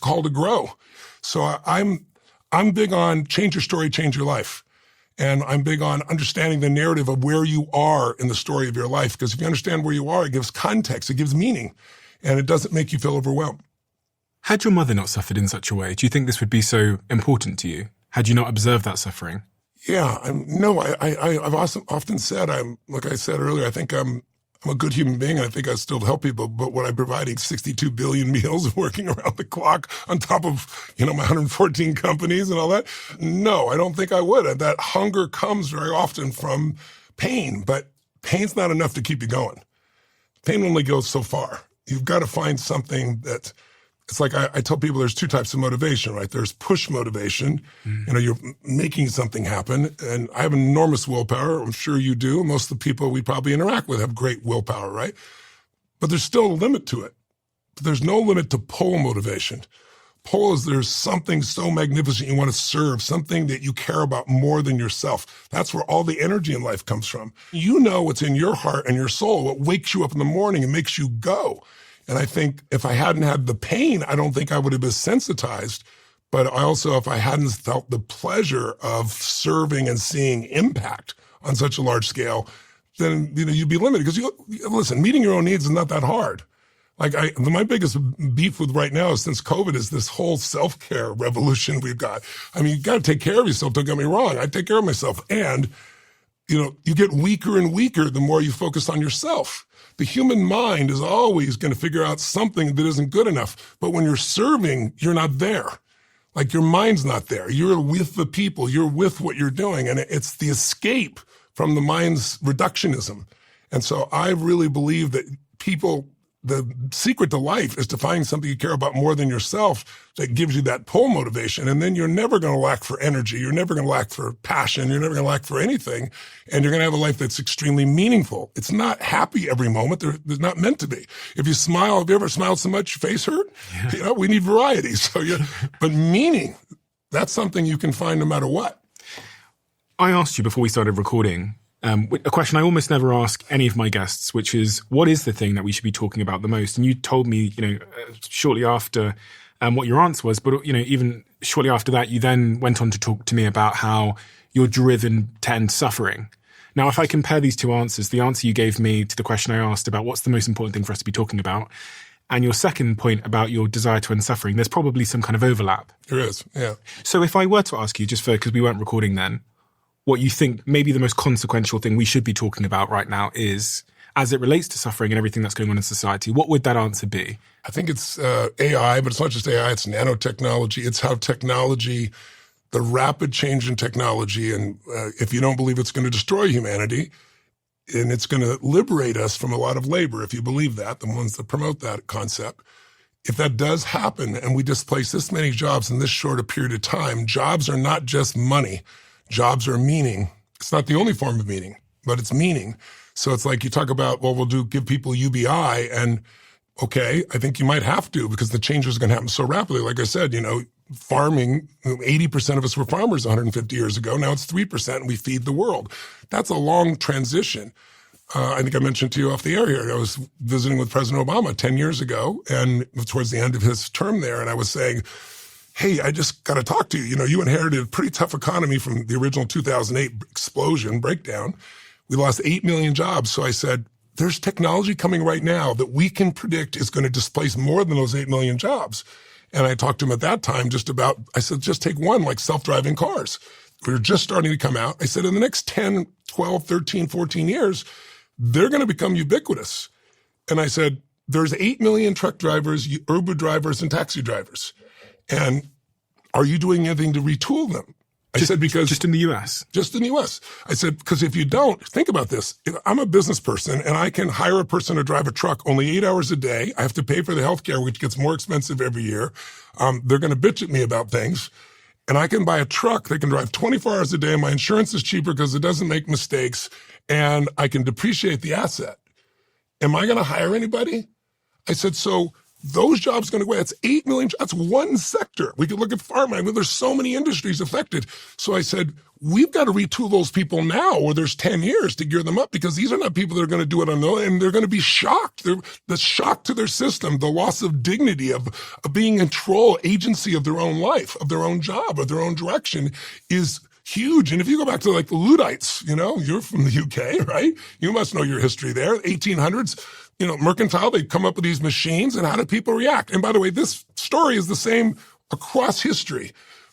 call to grow. So I'm big on change your story, change your life. And I'm big on understanding the narrative of where you are in the story of your life. Because if you understand where you are, it gives context, it gives meaning, and it doesn't make you feel overwhelmed. Had your mother not suffered in such a way, do you think this would be so important to you? Had you not observed that suffering? Yeah, I've often said, like I said earlier, I think I'm a good human being, and I think I still help people. But what I'm providing 62 billion meals and working around the clock on top of, my 114 companies and all that. No, I don't think I would. And that hunger comes very often from pain, but pain's not enough to keep you going. Pain only goes so far. You've got to find something that, it's like I tell people there's two types of motivation, right? There's push motivation. You're making something happen. And I have enormous willpower. I'm sure you do. Most of the people we probably interact with have great willpower, right? But there's still a limit to it. But there's no limit to pull motivation. Pull is there's something so magnificent you want to serve, something that you care about more than yourself. That's where all the energy in life comes from. You know what's in your heart and your soul, what wakes you up in the morning and makes you go. And I think if I hadn't had the pain, I don't think I would have been sensitized. But I also, if I hadn't felt the pleasure of serving and seeing impact on such a large scale, then you'd be limited. Because listen, meeting your own needs is not that hard. My biggest beef with right now since COVID is this whole self-care revolution we've got. You got to take care of yourself. Don't get me wrong. I take care of myself, and you get weaker and weaker the more you focus on yourself. The human mind is always going to figure out something that isn't good enough. But when you're serving, you're not there. Your mind's not there. You're with the people. You're with what you're doing. And it's the escape from the mind's reductionism. And so I really believe that the secret to life is to find something you care about more than yourself that gives you that pull motivation. And then you're never going to lack for energy. You're never going to lack for passion. You're never going to lack for anything. And you're going to have a life that's extremely meaningful. It's not happy every moment. They're not meant to be. If you smile, have you ever smiled so much your face hurt? Yeah. We need variety. But meaning, that's something you can find no matter what. I asked you before we started recording, a question I almost never ask any of my guests, which is, what is the thing that we should be talking about the most? And you told me, shortly after what your answer was, but, even shortly after that, you then went on to talk to me about how you're driven to end suffering. Now, if I compare these two answers, the answer you gave me to the question I asked about what's the most important thing for us to be talking about, and your second point about your desire to end suffering, there's probably some kind of overlap. There is, yeah. So if I were to ask you, because we weren't recording then, what you think maybe the most consequential thing we should be talking about right now is, as it relates to suffering and everything that's going on in society, what would that answer be? I think it's AI, but it's not just AI, it's nanotechnology. It's how technology, the rapid change in technology, and if you don't believe it's going to destroy humanity, and it's going to liberate us from a lot of labor, if you believe that, the ones that promote that concept. If that does happen and we displace this many jobs in this short a period of time, jobs are not just money. Jobs are meaning. It's not the only form of meaning, but it's meaning. So it's like you talk about, well, give people UBI, and okay, I think you might have to, because the changes are going to happen so rapidly. Like I said, farming, 80% of us were farmers 150 years ago. Now it's 3% and we feed the world. That's a long transition. I think I mentioned to you off the air here, I was visiting with President Obama 10 years ago, and towards the end of his term there, and I was saying, hey, I just got to talk to you. You inherited a pretty tough economy from the original 2008 breakdown. We lost 8 million jobs. So I said, there's technology coming right now that we can predict is going to displace more than those 8 million jobs. And I talked to him at that time I said, just take one, like self-driving cars. We were just starting to come out. I said, in the next 10, 12, 13, 14 years, they're going to become ubiquitous. And I said, there's 8 million truck drivers, Uber drivers, and taxi drivers. And are you doing anything to retool them? I said, because... Just in the U.S.? Just in the U.S. I said, because if you don't, think about this. If I'm a business person and I can hire a person to drive a truck only 8 hours a day, I have to pay for the healthcare, which gets more expensive every year. They're going to bitch at me about things. And I can buy a truck that can drive 24 hours a day, and my insurance is cheaper because it doesn't make mistakes, and I can depreciate the asset. Am I going to hire anybody? I said, so... those jobs are going to go away. That's 8 million. That's one sector. We could look at pharma. There's so many industries affected. So I said, we've got to retool those people now, or there's 10 years to gear them up, because these are not people that are going to do it on their own, and they're going to be shocked. The shock to their system, the loss of dignity, of being in control, agency of their own life, of their own job, of their own direction is huge. And if you go back to like the Luddites, you're from the UK, right? You must know your history there. 1800s, mercantile, they'd come up with these machines, and how did people react? And by the way, this story is the same across history.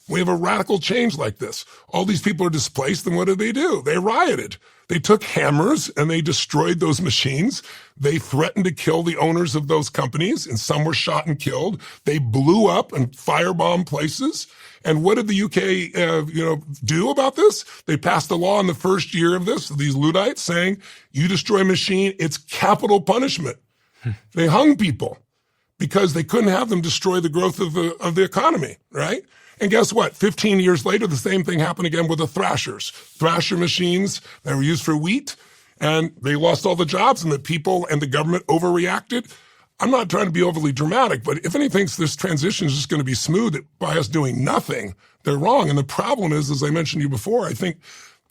We have a radical change like this. All these people are displaced, and what did they do? They rioted. They took hammers and they destroyed those machines. They threatened to kill the owners of those companies, and some were shot and killed. They blew up and firebombed places. And what did the UK, do about this? They passed a law in the first year of this, these Luddites, saying, you destroy a machine, it's capital punishment. They hung people because they couldn't have them destroy the growth of the economy, right? And guess what? 15 years later, the same thing happened again with the thrashers. Thrasher machines that were used for wheat, and they lost all the jobs, and the people and the government overreacted. I'm not trying to be overly dramatic, but if anyone thinks this transition is just going to be smooth by us doing nothing, they're wrong. And the problem is, as I mentioned to you before, I think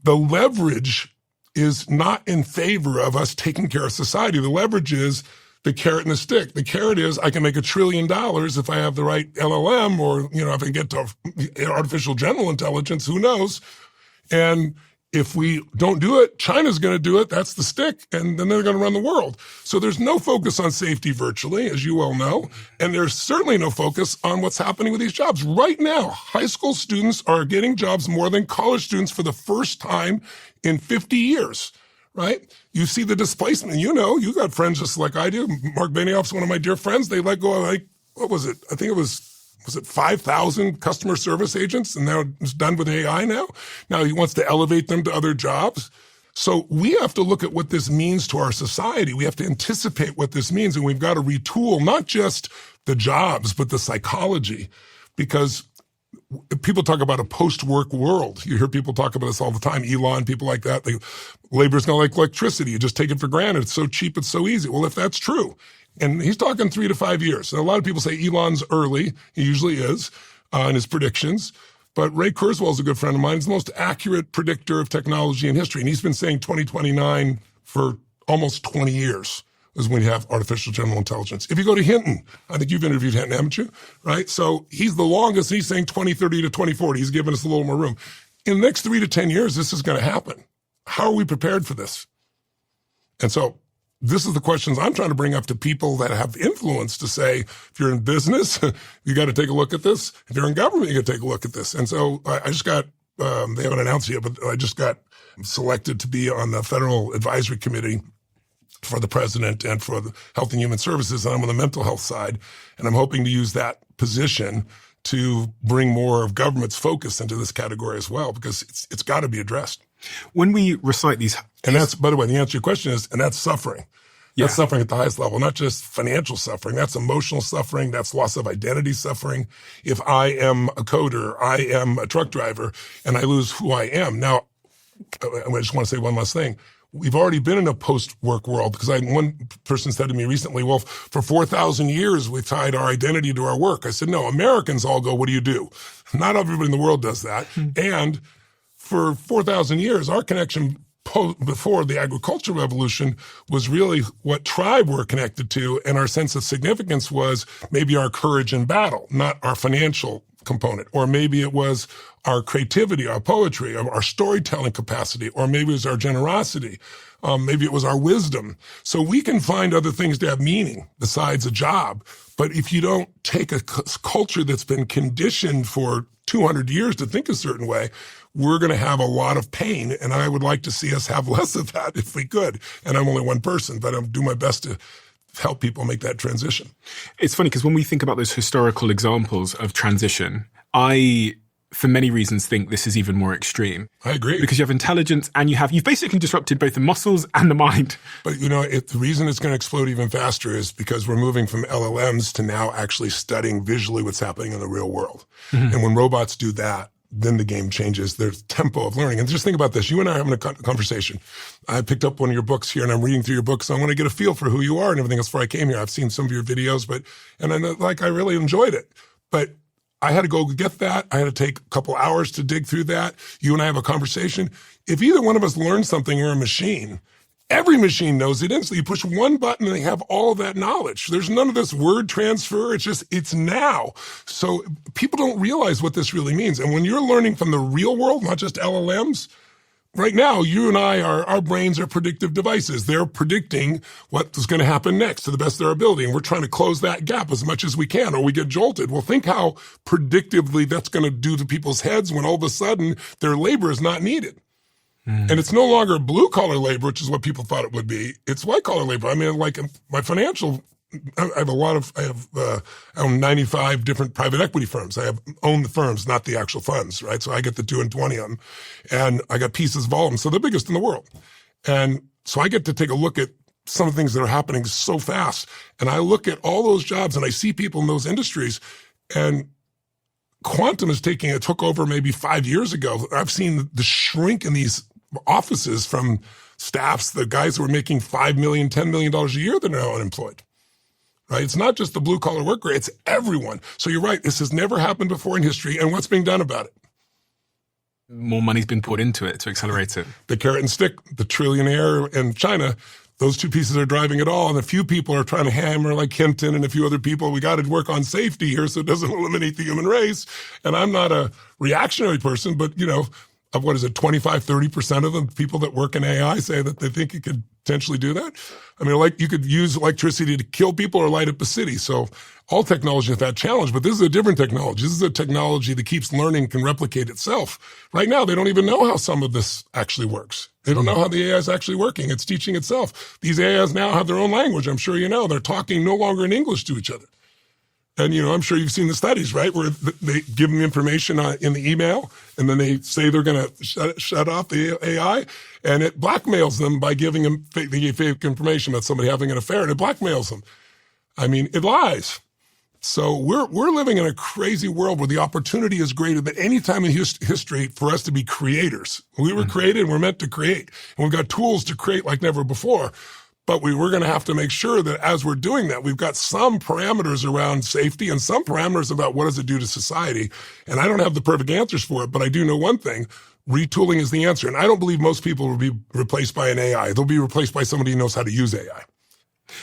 the leverage is not in favor of us taking care of society. The leverage is the carrot and the stick. The carrot is I can make $1 trillion if I have the right LLM, or, if I get to artificial general intelligence, who knows? And if we don't do it, China's going to do it. That's the stick. And then they're going to run the world. So there's no focus on safety virtually, as you well know. And there's certainly no focus on what's happening with these jobs. Right now, high school students are getting jobs more than college students for the first time in 50 years. Right? You see the displacement. You got friends just like I do. Mark Benioff's one of my dear friends. They let go of what was it? I think it was it 5,000 customer service agents, and now it's done with AI now. Now he wants to elevate them to other jobs. So we have to look at what this means to our society. We have to anticipate what this means, and we've got to retool not just the jobs, but the psychology, because people talk about a post-work world. You hear people talk about this all the time. Elon, people like that. Labor's not like electricity. You just take it for granted. It's so cheap. It's so easy. Well, if that's true, and he's talking 3 to 5 years. And a lot of people say Elon's early. He usually is in his predictions. But Ray Kurzweil's a good friend of mine. He's the most accurate predictor of technology in history. And he's been saying 2029 for almost 20 years is when you have artificial general intelligence. If you go to Hinton, I think you've interviewed Hinton, haven't you? Right? So he's the longest. He's saying 2030 to 2040. He's giving us a little more room. In the next 3 to 10 years, this is going to happen. How are we prepared for this? And so this is the questions I'm trying to bring up to people that have influence to say, if you're in business, you got to take a look at this. If you're in government, you got to take a look at this. And so I just got, they haven't announced it yet, but I just got selected to be on the Federal Advisory Committee for the president and for the Health and Human Services, and I'm on the mental health side, and I'm hoping to use that position to bring more of government's focus into this category as well, because it's got to be addressed. When we recite these, and that's, by the way, the answer to your question is, and that's suffering. Yeah. That's suffering at the highest level, not just financial suffering. That's emotional suffering. That's loss of identity suffering. If I am a coder, I am a truck driver, and I lose who I am. Now, I just want to say one last thing. We've already been in a post-work world, because one person said to me recently, well, for 4,000 years, we've tied our identity to our work. I said, no, Americans all go, what do you do? Not everybody in the world does that. And for 4,000 years, our connection before the agricultural revolution was really what tribe we're connected to, and our sense of significance was maybe our courage in battle, not our financial component. Or maybe it was our creativity, our poetry, our storytelling capacity, or maybe it was our generosity. Maybe it was our wisdom. So we can find other things to have meaning besides a job. But if you don't take a culture that's been conditioned for 200 years to think a certain way, we're going to have a lot of pain. And I would like to see us have less of that if we could. And I'm only one person, but I'll do my best to help people make that transition. It's funny because when we think about those historical examples of transition, I, for many reasons, think this is even more extreme. I agree. Because you have intelligence and you've basically disrupted both the muscles and the mind. But the reason it's going to explode even faster is because we're moving from LLMs to now actually studying visually what's happening in the real world. Mm-hmm. And when robots do that, then the game changes. There's tempo of learning. And just think about this. You and I are having a conversation. I picked up one of your books here and I'm reading through your books. So I want to get a feel for who you are and everything else before I came here. I've seen some of your videos, and I really enjoyed it. But I had to go get that. I had to take a couple hours to dig through that. You and I have a conversation. If either one of us learns something or a machine, every machine knows it instantly. You push one button and they have all of that knowledge. There's none of this word transfer. It's now. So people don't realize what this really means. And when you're learning from the real world, not just LLMs, right now, you and I, our brains are predictive devices. They're predicting what is going to happen next to the best of their ability. And we're trying to close that gap as much as we can, or we get jolted. Well, think how predictively that's going to do to people's heads when all of a sudden their labor is not needed. And it's no longer blue collar labor, which is what people thought it would be. It's white collar labor. I mean, like my financial, I own 95 different private equity firms. I own the firms, not the actual funds, right? So I get the 2 and 20 of them, and I got pieces of all of them. So they're biggest in the world. And so I get to take a look at some of the things that are happening so fast. And I look at all those jobs and I see people in those industries, and quantum is took over maybe 5 years ago. I've seen the shrink in these offices from staffs, the guys who are making $5 million, $10 million a year, they're now unemployed. Right? It's not just the blue collar worker, it's everyone. So you're right, this has never happened before in history, and what's being done about it? More money's been poured into it to accelerate it. The carrot and stick, the trillionaire in China, those two pieces are driving it all, and a few people are trying to hammer, like Hinton and a few other people, we got to work on safety here so it doesn't eliminate the human race. And I'm not a reactionary person, but, of 25-30% of the people that work in AI say that they think it could potentially do that. I mean, like you could use electricity to kill people or light up a city. So all technology has that challenge, but this is a different technology. This is a technology that keeps learning, can replicate itself. Right now, they don't even know how some of this actually works. They don't know how the AI is actually working. It's teaching itself. These AIs now have their own language. I'm sure you know. They're talking no longer in English to each other. And, I'm sure you've seen the studies, right, where they give them information in the email, and then they say they're going to shut off the AI, and it blackmails them by giving them fake information about somebody having an affair, and it blackmails them. I mean, it lies. So we're living in a crazy world where the opportunity is greater than any time in history for us to be creators. We were created and we're meant to create, and we've got tools to create like never before. But we're going to have to make sure that as we're doing that, we've got some parameters around safety and some parameters about what does it do to society. And I don't have the perfect answers for it, but I do know one thing. Retooling is the answer. And I don't believe most people will be replaced by an AI. They'll be replaced by somebody who knows how to use AI.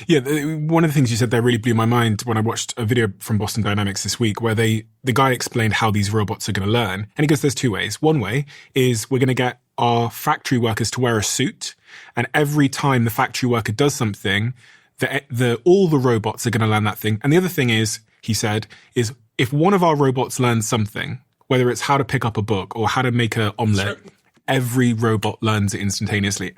Yeah, one of the things you said there really blew my mind when I watched a video from Boston Dynamics this week where the guy explained how these robots are going to learn. And he goes, there's two ways. One way is we're going to get our factory workers to wear a suit, and every time the factory worker does something, all the robots are going to learn that thing. And the other thing is, he said, is if one of our robots learns something, whether it's how to pick up a book or how to make an omelette, every robot learns it instantaneously.